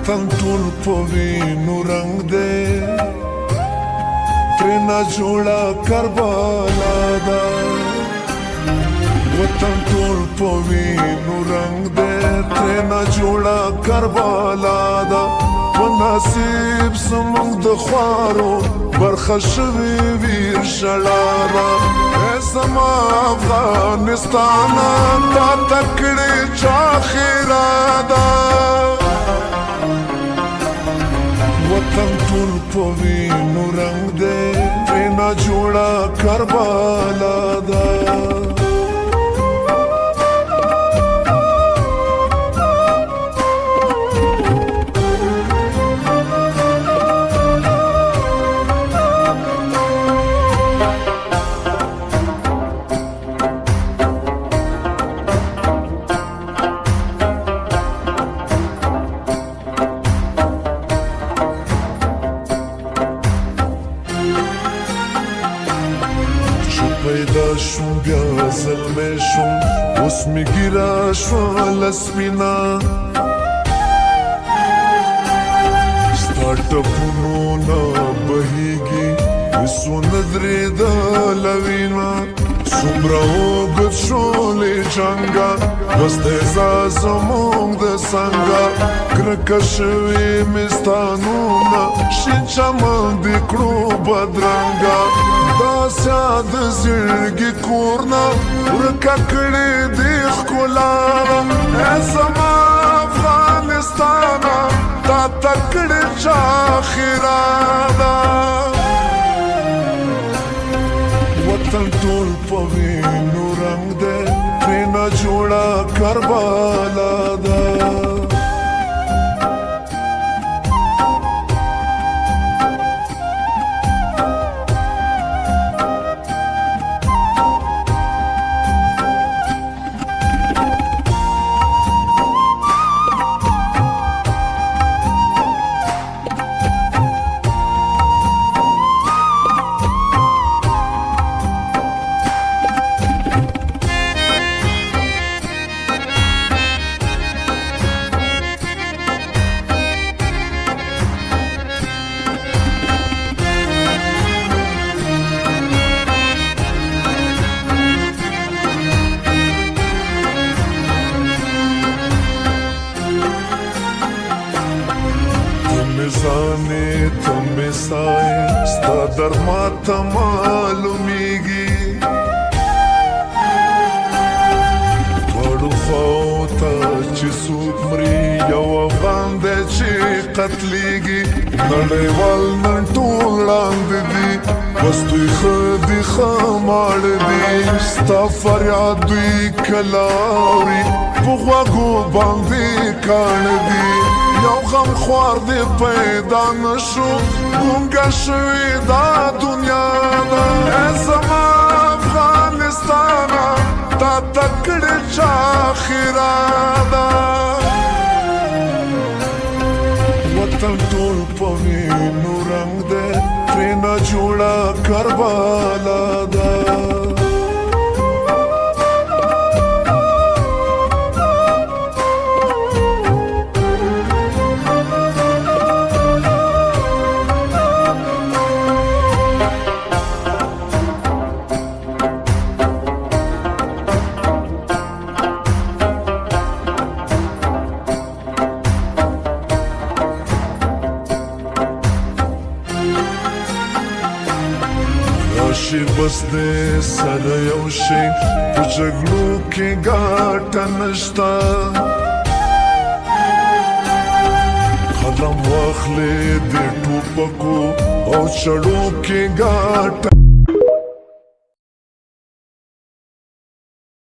وطن ټول په وینو رنګ دی ترېنه جوړه کربلا ده وطن ټول په وینو رنګ دی ترېنه جوړه کربلا ده په نصیب زموږ د خوارو برخه شوې ویر شړاره ای زما افغانستانه تا ته کړې چا خیره ده وطن ټول په وینو رنګ دی ترېنه جوړه کربلا ده پیدا شوم بیا زلمی شوم اوس مې ګیره شوله سپینه ستا ټپونو نه بهیږي هېڅ ونه درېدله وینه څومره اوږد شولې جنګه بس دی ځه زموږ د څنګه کرکه شوې مې ستا نومه شین چمن دې کړو بدرنګه داسې د زړګي کور نه ورکه کړې دې ښکلا ای زما افغانستانه تا ته کړې چا خیره ده وطن ټول په وینو رنګ دی ترېنه جوړه کربلا ده زانې ته مې سایې ستا درد ماته معلومیږي دواړو خواو ته چې څوک مري یو افغان دی چې قتلیږي نړیوال نن ټول ړاندې دي بس دوی ښه دي ښه ماړه دي ستا فریاد دوی کله اوري په غوږو باندې کاڼه دي یو غم خوار دی پیدا نشو ګونګه شوې دا دنیا ده ای زما افغانستانه تا ته کړې چا خیره ده وطن ټول په وینو رنګ دی ترېنه جوړه کربلا ده راشي بس دې سره یو شي په جګړو کې ګټه نشته قلم واخلې د ټوپکو او چړو کې ګټه